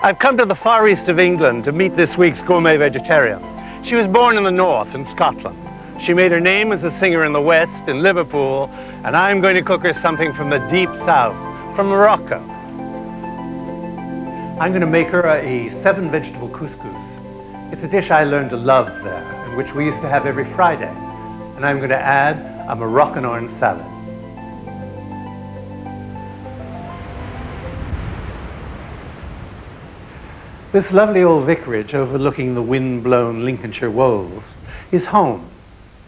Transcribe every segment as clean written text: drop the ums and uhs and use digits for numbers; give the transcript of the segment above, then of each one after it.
I've come to the far east of England to meet this week's gourmet vegetarian. She was born in the north, in Scotland. She made her name as a singer in the west, in Liverpool, and I'm going to cook her something from the deep south, from Morocco. I'm going to make her a 7-vegetable couscous. It's a dish I learned to love there, and which we used to have every Friday. And I'm going to add a Moroccan orange salad. This lovely old vicarage overlooking the wind-blown Lincolnshire wolds is home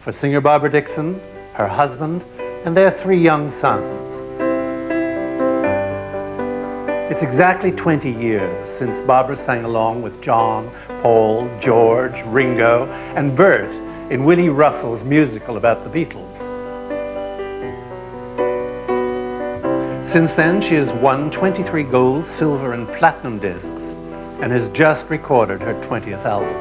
for singer Barbara Dickson, her husband, and their 3 young sons. It's exactly 20 years since Barbara sang along with John, Paul, George, Ringo, and Bert in Willie Russell's musical about the Beatles. Since then, she has won 23 gold, silver, and platinum discs, and has just recorded her 20th album.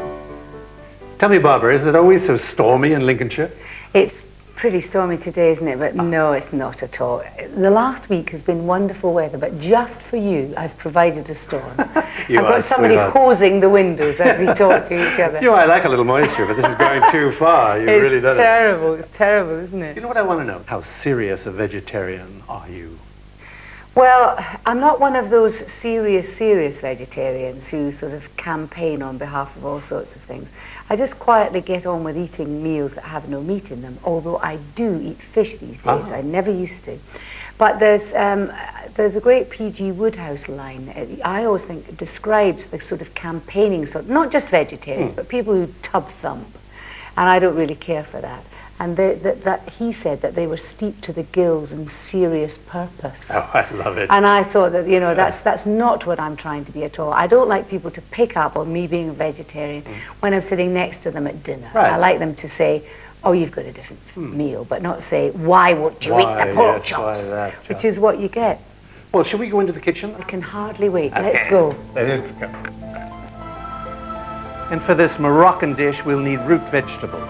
Tell me, Barbara, is it always so stormy in Lincolnshire? It's pretty stormy today, isn't it? But no, it's not at all. The last week has been wonderful weather, but just for you, I've provided a storm. I've got somebody hosing the windows as we talk to each other. You know, I like a little moisture, but this is going too far. You really done it. It's terrible. It's terrible, isn't it? You know what I want to know? How serious a vegetarian are you? Well, I'm not one of those serious vegetarians who sort of campaign on behalf of all sorts of things. I just quietly get on with eating meals that have no meat in them, although I do eat fish these days. I never used to. But there's a great P.G. Wodehouse line. I always think it describes the sort of campaigning sort, not just vegetarians, but people who tub thump. And I don't really care for that. And that he said that they were steeped to the gills in serious purpose. Oh, I love it. And I thought that, you know, that's not what I'm trying to be at all. I don't like people to pick up on me being a vegetarian when I'm sitting next to them at dinner. Right. I like them to say, oh, you've got a different meal, but not say, why won't you eat the pork chops? Which is what you get. Well, shall we go into the kitchen? I can hardly wait. Let's go. Let's go. And for this Moroccan dish, we'll need root vegetables,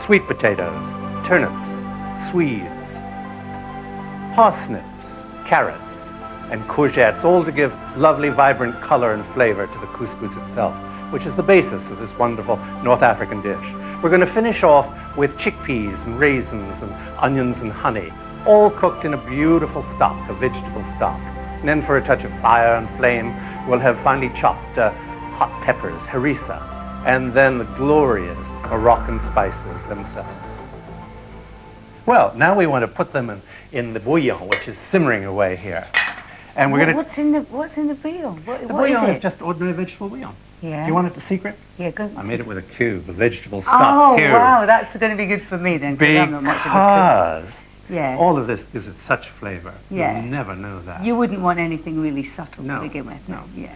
sweet potatoes, turnips, swedes, parsnips, carrots, and courgettes, all to give lovely, vibrant color and flavor to the couscous itself, which is the basis of this wonderful North African dish. We're going to finish off with chickpeas and raisins and onions and honey, all cooked in a beautiful stock, a vegetable stock. And then for a touch of fire and flame, we'll have finely chopped hot peppers, harissa, and then the glorious Moroccan spices themselves. Well, now we want to put them in the bouillon, which is simmering away here. And we're going to... What's in the bouillon? The bouillon is just ordinary vegetable bouillon. Yeah. Do you want it the secret? Yeah, good. I made it with a cube of vegetable stock. Oh, Here. wow, that's going to be good for me then, because I'm not much of a cook. Yeah. All of this gives it such flavor. Yeah. You'll never know that. You wouldn't want anything really subtle to begin with. No. Yeah.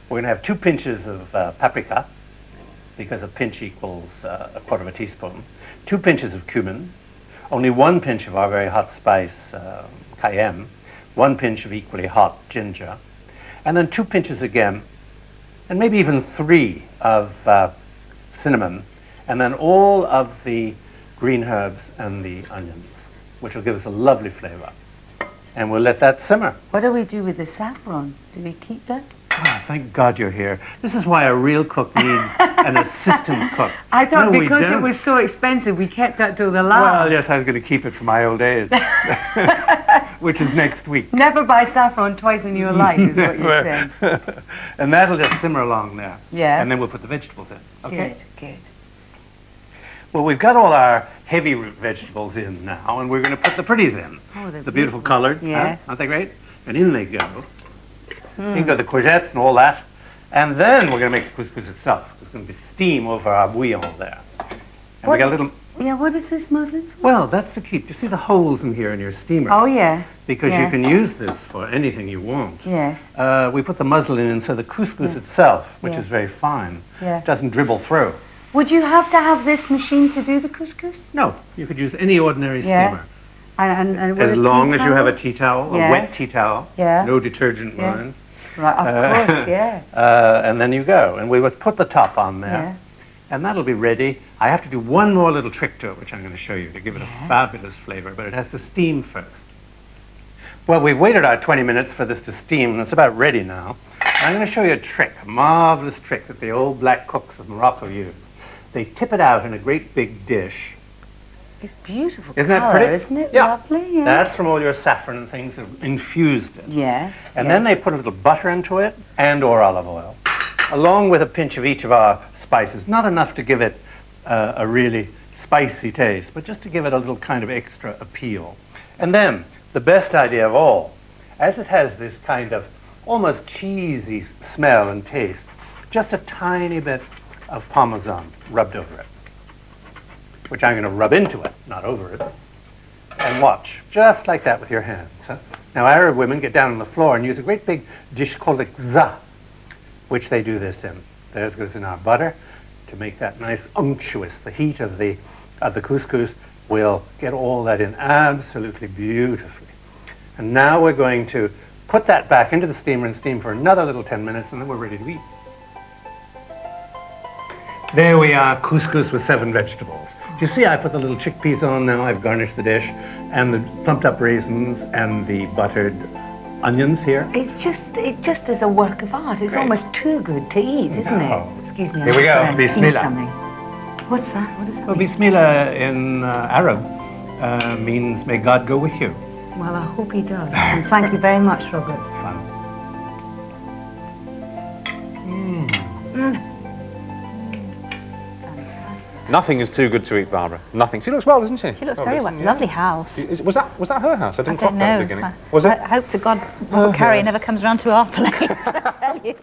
We're going to have 2 pinches of paprika, because a pinch equals a quarter of a teaspoon. 2 pinches of cumin. Only 1 pinch of our very hot spice, cayenne. 1 pinch of equally hot ginger. And then 2 pinches again, and maybe even 3 of cinnamon. And then all of the green herbs and the onions, which will give us a lovely flavor. And we'll let that simmer. What do we do with the saffron? Do we keep that? Oh, thank God you're here. This is why a real cook needs an assistant cook. I thought because it was so expensive, we kept that till the last. Well, yes, I was going to keep it for my old age, which is next week. Never buy saffron twice in your life, is what you're saying. And that'll just simmer along there. Yeah. And then we'll put the vegetables in. Okay? Good. Well, we've got all our heavy root vegetables in now, and we're going to put the pretties in. Oh, they're the beautiful colored. Yeah. Aren't they great? And in they go. In go the courgettes and all that. And then we're going to make the couscous itself. There's going to be steam over our bouillon there. And we got a little... Yeah, what is this muslin for? Well, that's the key. Do you see the holes in here in your steamer? Oh, yeah. Because you can use this for anything you want. Yes. We put the muslin in so the couscous itself, which is very fine, doesn't dribble through. Would you have to have this machine to do the couscous? No, you could use any ordinary steamer. And as long as you have a tea towel, a wet tea towel, no detergent mind. Right, of course, and then you go. And we would put the top on there. And that'll be ready. I have to do one more little trick to it, which I'm going to show you to give it a fabulous flavor, but it has to steam first. Well, we've waited our 20 minutes for this to steam, and it's about ready now. I'm going to show you a trick, a marvelous trick that the old black cooks of Morocco use. They tip it out in a great big dish. It's beautiful. Isn't that colour, pretty? Isn't it Yeah. lovely? Yeah. That's from all your saffron and things that have infused it. Yes. And then they put a little butter into it or olive oil, along with a pinch of each of our spices. Not enough to give it a really spicy taste, but just to give it a little kind of extra appeal. And then, the best idea of all, as it has this kind of almost cheesy smell and taste, just a tiny bit of Parmesan rubbed over it, which I'm going to rub into it, not over it. And watch, just like that with your hands. Huh? Now, Arab women get down on the floor and use a great big dish called a gza, which they do this in. There's goes in our butter to make that nice unctuous. The heat of the couscous will get all that in absolutely beautifully. And now we're going to put that back into the steamer and steam for another little 10 minutes, and then we're ready to eat. There we are, couscous with 7 vegetables. Do you see I put the little chickpeas on now? I've garnished the dish, and the plumped up raisins and the buttered onions here. It just is a work of art. It's Great. almost too good to eat, isn't No. it? Excuse me. Here we go. I'm just gonna eat Bismillah. something. What's that? What is that? Well, mean? Bismillah in Arab means may God go with you. Well, I hope he does. And thank you very much, Robert. Fun. Fantastic. Nothing is too good to eat, Barbara. Nothing. She looks well, doesn't she? She looks Oh, very well. listen, It's a yeah. lovely house. Was that her house? I I didn't don't clock that at know. the beginning. Was it? I hope to God Robert Carrier never comes round to our place. I tell you.